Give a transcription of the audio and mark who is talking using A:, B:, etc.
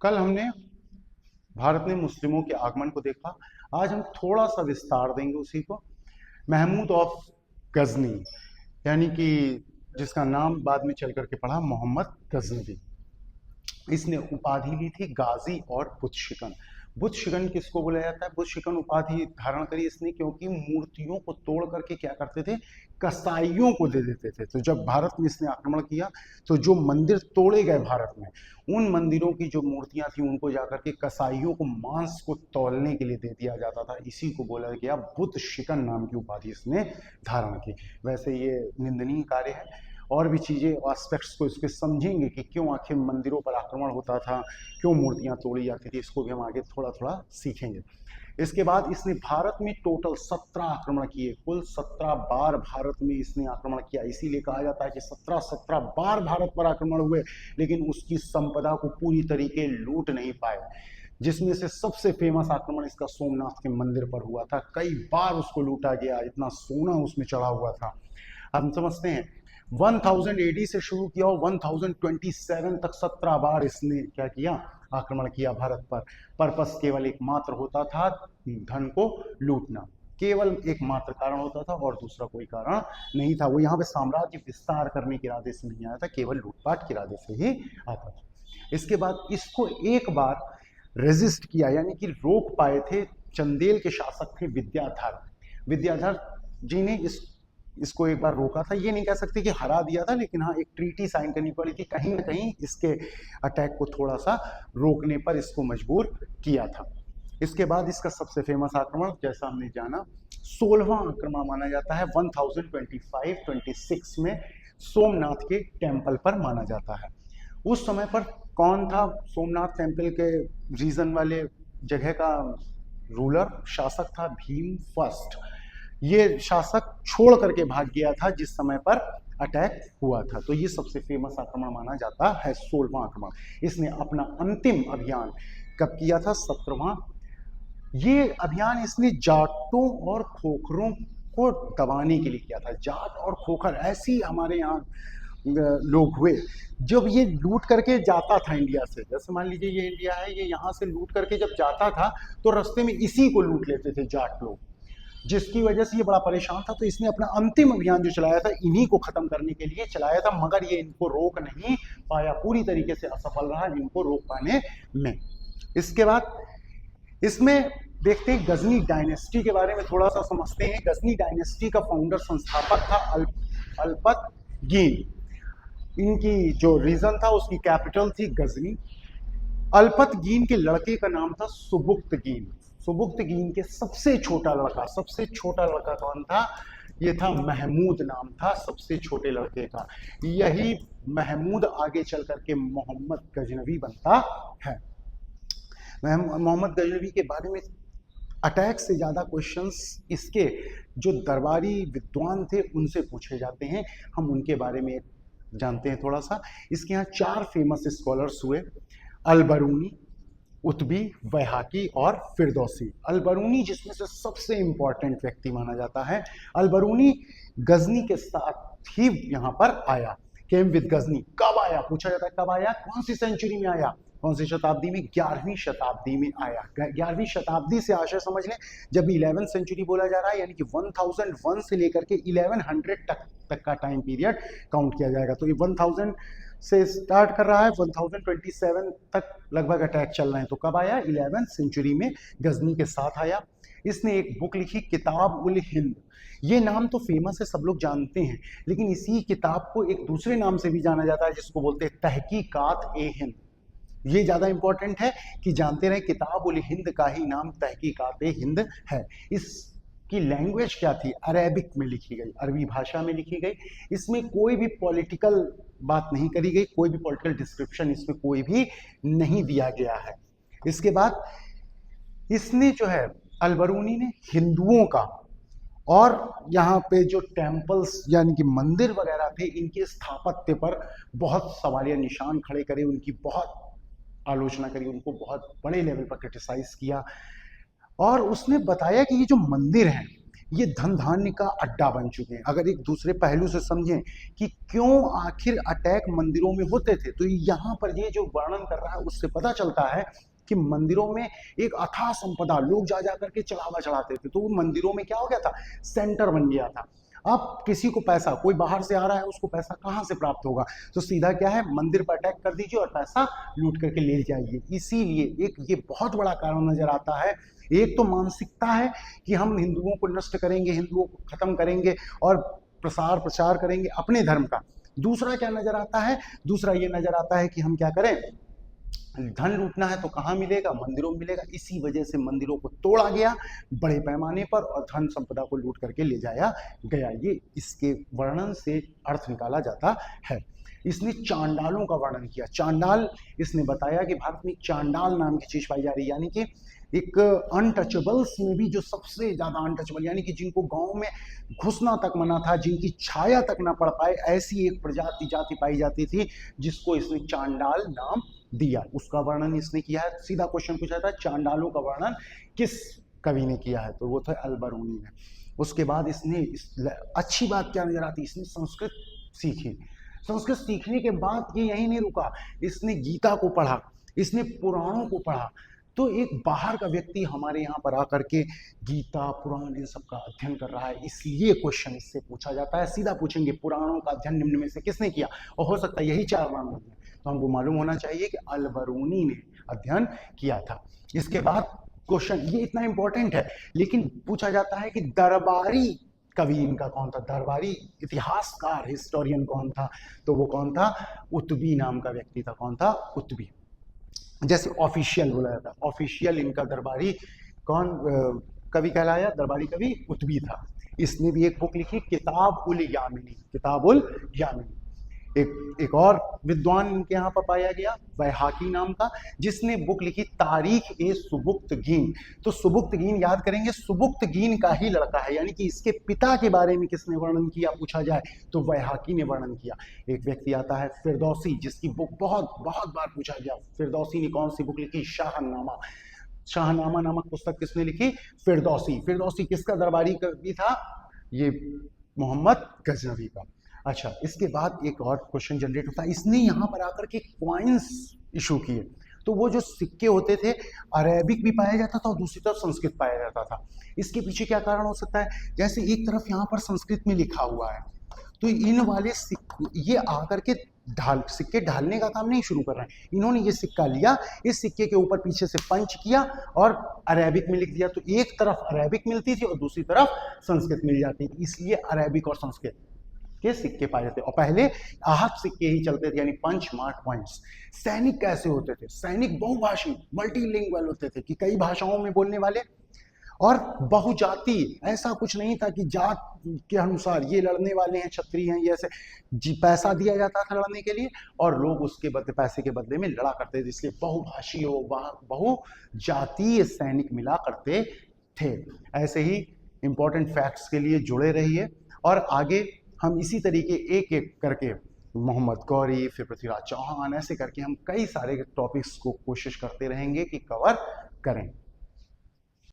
A: कल हमने भारत में मुस्लिमों के आगमन को देखा। आज हम थोड़ा सा विस्तार देंगे उसी को। महमूद ऑफ गजनी, यानी कि जिसका नाम बाद में चल करके पढ़ा मोहम्मद गजनवी। इसने उपाधि ली थी गाजी और बुत शिकन। बुत शिकन किसको बोला जाता है? बुत शिकन उपाधि धारण करी इसने क्योंकि मूर्तियों को तोड़ करके क्या करते थे, कसाईयों को दे देते थे। तो जब भारत में इसने आक्रमण किया तो जो मंदिर तोड़े गए भारत में, उन मंदिरों की जो मूर्तियां थी उनको जाकर के कसाईयों को मांस को तौलने के लिए दे दिया जाता था। इसी को बोला गया बुत शिकन नाम की उपाधि इसने धारण की। वैसे ये निंदनीय कार्य है। और भी चीज़ें एस्पेक्ट्स को इसके समझेंगे कि क्यों आखिर मंदिरों पर आक्रमण होता था, क्यों मूर्तियां तोड़ी जाती थी, इसको भी हम आगे थोड़ा थोड़ा सीखेंगे। इसके बाद इसने भारत में टोटल 17 आक्रमण किए। कुल 17 बार भारत में इसने आक्रमण किया। इसीलिए कहा जाता है कि 17 बार भारत पर आक्रमण हुए, लेकिन उसकी संपदा को पूरी तरीके लूट नहीं पाए। जिसमें से सबसे फेमस आक्रमण इसका सोमनाथ के मंदिर पर हुआ था। कई बार उसको लूटा गया, इतना सोना उसमें चढ़ा हुआ था। हम समझते हैं 1000 AD से शुरू किया और 1027 तक 17 बार इसने क्या किया, आक्रमण किया भारत पर। पर्पस केवल एकमात्र होता था धन को लूटना, केवल एकमात्र कारण होता था और दूसरा कोई कारण नहीं था। वो यहाँ पे साम्राज्य विस्तार करने के इरादे से नहीं आया था, केवल लूटपाट के इरादे से ही आता था। इसके बाद इसको एक बार रेजिस्ट किया, यानी कि रोक पाए थे। चंदेल के शासक थे विद्याधर। विद्याधर जी ने इसको एक बार रोका था। ये नहीं कह सकते कि हरा दिया था, लेकिन हाँ एक ट्रीटी साइन करनी पड़ी थी। कहीं ना कहीं इसके अटैक को थोड़ा सा रोकने पर इसको मजबूर किया था। इसके बाद इसका सबसे फेमस आक्रमण, जैसा हमने जाना, 16वां आक्रमण माना जाता है 1025-26 में सोमनाथ के टेम्पल पर माना जाता है। उस समय पर कौन था सोमनाथ टेम्पल के रीजन वाले जगह का रूलर, शासक था भीम फर्स्ट। ये शासक छोड़ करके भाग गया था जिस समय पर अटैक हुआ था। तो ये सबसे फेमस आक्रमण माना जाता है 16वां आक्रमण। इसने अपना अंतिम अभियान कब किया था? 17वां। ये अभियान इसने जाटों और खोखरों को दबाने के लिए किया था। जाट और खोखर ऐसी हमारे यहाँ लोग हुए, जब ये लूट करके जाता था इंडिया से, जैसे मान लीजिए ये इंडिया है, ये यहाँ से लूट करके जब जाता था तो रास्ते में इसी को लूट लेते थे जाट लोग, जिसकी वजह से ये बड़ा परेशान था। तो इसने अपना अंतिम अभियान जो चलाया था इन्हीं को खत्म करने के लिए चलाया था, मगर ये इनको रोक नहीं पाया, पूरी तरीके से असफल रहा इनको रोक पाने में। इसके बाद इसमें देखते हैं गजनी डायनेस्टी के बारे में थोड़ा सा समझते हैं। गजनी डायनेस्टी का फाउंडर संस्थापक था अल्पतगीन। इनकी जो रीजन था उसकी कैपिटल थी गजनी। अल्पतगीन के लड़के का नाम था सुबुक्तगीन। सुबुक्तगीन के सबसे छोटा लड़का कौन था? ये था महमूद, नाम था सबसे छोटे लड़के का। यही महमूद आगे चल करके मोहम्मद गजनवी बनता है। मोहम्मद गजनवी के बारे में अटैक से ज्यादा क्वेश्चंस इसके जो दरबारी विद्वान थे उनसे पूछे जाते हैं। हम उनके बारे में जानते हैं थोड़ा सा। इसके यहाँ 4 फेमस स्कॉलर्स हुए, अलबरूनी, उत्बी, बैहाकी और फिरदौसी। अलबरूनी जिसमें से सबसे इंपॉर्टेंट व्यक्ति माना जाता है। अलबरूनी गजनी के साथ ही यहाँ पर आया, केम विद गजनी। कब आया पूछा जाता है, कब आया, कौन सी सेंचुरी में आया, कौन सी शताब्दी में? 11वीं शताब्दी में आया। 11वीं शताब्दी से आशय समझ लें, जब 11th सेंचुरी बोला जा रहा है, यानी कि 1001 से लेकर के 1100 तक का टाइम पीरियड काउंट किया जाएगा। तो ये 1000 से स्टार्ट कर रहा है, 1027 तक लगभग अटैक चल रहे हैं। तो कब आया? 11th सेंचुरी में गजनी के साथ आया। इसने एक बुक लिखी, किताब उल हिंद। ये नाम तो फेमस है, सब लोग जानते हैं, लेकिन इसी किताब को एक दूसरे नाम से भी जाना जाता है जिसको बोलते हैं तहकीकात ए हिंद। ये ज्यादा इंपॉर्टेंट है कि जानते रहे, किताब उल हिंद का ही नाम तहकीकात ए हिंद है। इसकी लैंग्वेज क्या थी? अरेबिक में लिखी गई, अरबी भाषा में लिखी गई। इसमें कोई भी पॉलिटिकल बात नहीं करी गई, कोई भी पॉलिटिकल डिस्क्रिप्शन इसमें कोई भी नहीं दिया गया है। इसके बाद इसने जो है अलबरूनी ने हिंदुओं का और यहाँ पे जो टेम्पल्स यानी कि मंदिर वगैरह थे इनके स्थापत्य पर बहुत सवालिया निशान खड़े करे, उनकी बहुत आलोचना करी, उनको बहुत बड़े लेवल पर क्रिटिसाइज किया। और उसने बताया कि ये जो मंदिर हैं ये धन धान्य का अड्डा बन चुके हैं। अगर एक दूसरे पहलू से समझें कि क्यों आखिर अटैक मंदिरों में होते थे, तो यहाँ पर ये जो वर्णन कर रहा है उससे पता चलता है कि मंदिरों में एक अथाह संपदा, लोग जा जा करके चढ़ावा चढ़ाते थे, तो वो मंदिरों में क्या हो गया था, सेंटर बन गया था। अब किसी को पैसा, कोई बाहर से आ रहा है, उसको पैसा कहाँ से प्राप्त होगा, तो सीधा क्या है, मंदिर पर अटैक कर दीजिए और पैसा लूट करके ले जाइए। इसीलिए एक ये बहुत बड़ा कारण नजर आता है। एक तो मानसिकता है कि हम हिंदुओं को नष्ट करेंगे, हिंदुओं को खत्म करेंगे और प्रचार करेंगे अपने धर्म का। दूसरा क्या नजर आता है, दूसरा ये नजर आता है कि हम क्या करें, धन लूटना है तो कहाँ मिलेगा, मंदिरों में मिलेगा। इसी वजह से मंदिरों को तोड़ा गया बड़े पैमाने पर और धन संपदा को लूट करके ले जाया गया। ये इसके वर्णन से अर्थ निकाला जाता है। इसने चांडालों का वर्णन किया। चांडाल, इसने बताया कि भारत में चांडाल नाम की चीज पाई जा रही है, यानी कि एक अनटचेबल्स में भी जो सबसे ज्यादा अनटचेबल, यानी कि जिनको गांव में घुसना तक मना था, जिनकी छाया तक ना पड़ पाए, ऐसी एक जाति पाई जाती थी जिसको इसने चांडाल नाम दिया। उसका वर्णन इसने किया है। सीधा क्वेश्चन पूछा था, चांडालों का वर्णन किस कवि ने किया है, तो वो था अल-बरूनी ने। उसके बाद इसने अच्छी बात क्या नजर आती, इसने संस्कृत सीखी। संस्कृत सीखने के बाद ये यही नहीं रुका, इसने गीता को पढ़ा, इसने पुराणों को पढ़ा। तो एक बाहर का व्यक्ति हमारे यहाँ पर आकर के गीता, पुराण, इन सब का अध्ययन कर रहा है, इसलिए क्वेश्चन इससे पूछा जाता है। सीधा पूछेंगे पुराणों का अध्ययन निम्न में से किसने किया, और हो सकता है यही चार नाम हो, तो हमको मालूम होना चाहिए कि अल-बरूनी ने अध्ययन किया था। इसके बाद क्वेश्चन ये इतना इंपॉर्टेंट है, लेकिन पूछा जाता है कि दरबारी कवि इनका कौन था, दरबारी इतिहासकार, हिस्टोरियन कौन था, तो वो कौन था, उतबी नाम का व्यक्ति था। कौन था, उतबी। जैसे ऑफिशियल बोला जाता है, ऑफिशियल इनका दरबारी कौन कवि कहलाया, दरबारी कवि उतबी था। इसने भी एक बुक लिखी, किताब उल यामिनी, किताब उल यामिनी। एक और विद्वान इनके यहाँ पर पाया गया, बैहाकी नाम का, जिसने बुक लिखी तारीख ए सुबुक्तगीन। तो सुबुक्तगीन याद करेंगे, सुबुक्तगीन का ही लड़का है, यानी कि इसके पिता के बारे में किसने वर्णन किया पूछा जाए तो बैहाकी ने वर्णन किया। एक व्यक्ति आता है फिरदौसी, जिसकी बुक बहुत बार पूछा गया। फिरदौसी ने कौन सी बुक लिखी, शाहनामा। शाहनामा नामक पुस्तक किसने लिखी, फिरदौसी। फिरदौसी किसका दरबारी कवि था, ये मोहम्मद गजनवी का। अच्छा, इसके बाद एक और क्वेश्चन जनरेट होता है, इसने यहाँ पर आकर के कॉइन्स इशू किए। तो वो जो सिक्के होते थे, अरेबिक भी पाया जाता था और दूसरी तरफ संस्कृत पाया जाता था। इसके पीछे क्या कारण हो सकता है, जैसे एक तरफ यहाँ पर संस्कृत में लिखा हुआ है, तो इन वाले ये आकर के सिक्के ढालने का काम नहीं शुरू कर रहे हैं। इन्होंने ये सिक्का लिया, इस सिक्के के ऊपर पीछे से पंच किया और अरेबिक में लिख दिया। तो एक तरफ अरेबिक मिलती थी और दूसरी तरफ संस्कृत मिल जाती थी, इसलिए अरेबिक और संस्कृत के सिक्के पाए जाते। और पहले आहत सिक्के ही चलते थे, यानी पंच मार्क पॉइंट्स। सैनिक कैसे होते थे, सैनिक बहुभाषी, मल्टीलिंगुअल होते थे, कि कई भाषाओं में बोलने वाले, और बहुजाति। ऐसा कुछ नहीं था कि जात के अनुसार ये लड़ने वाले हैं, क्षत्रिय हैं, ये ऐसे। पैसा दिया जाता था लड़ने के लिए और लोग उसके बदले, पैसे के बदले में लड़ा करते थे, इसलिए बहुभाषी हो, बहुजातीय सैनिक मिला करते थे। ऐसे ही इंपॉर्टेंट फैक्ट्स के लिए जुड़े रहिए, और आगे हम इसी तरीके एक एक करके मोहम्मद गौरी, फिर पृथ्वीराज चौहान, ऐसे करके हम कई सारे टॉपिक्स को कोशिश करते रहेंगे कि कवर करें।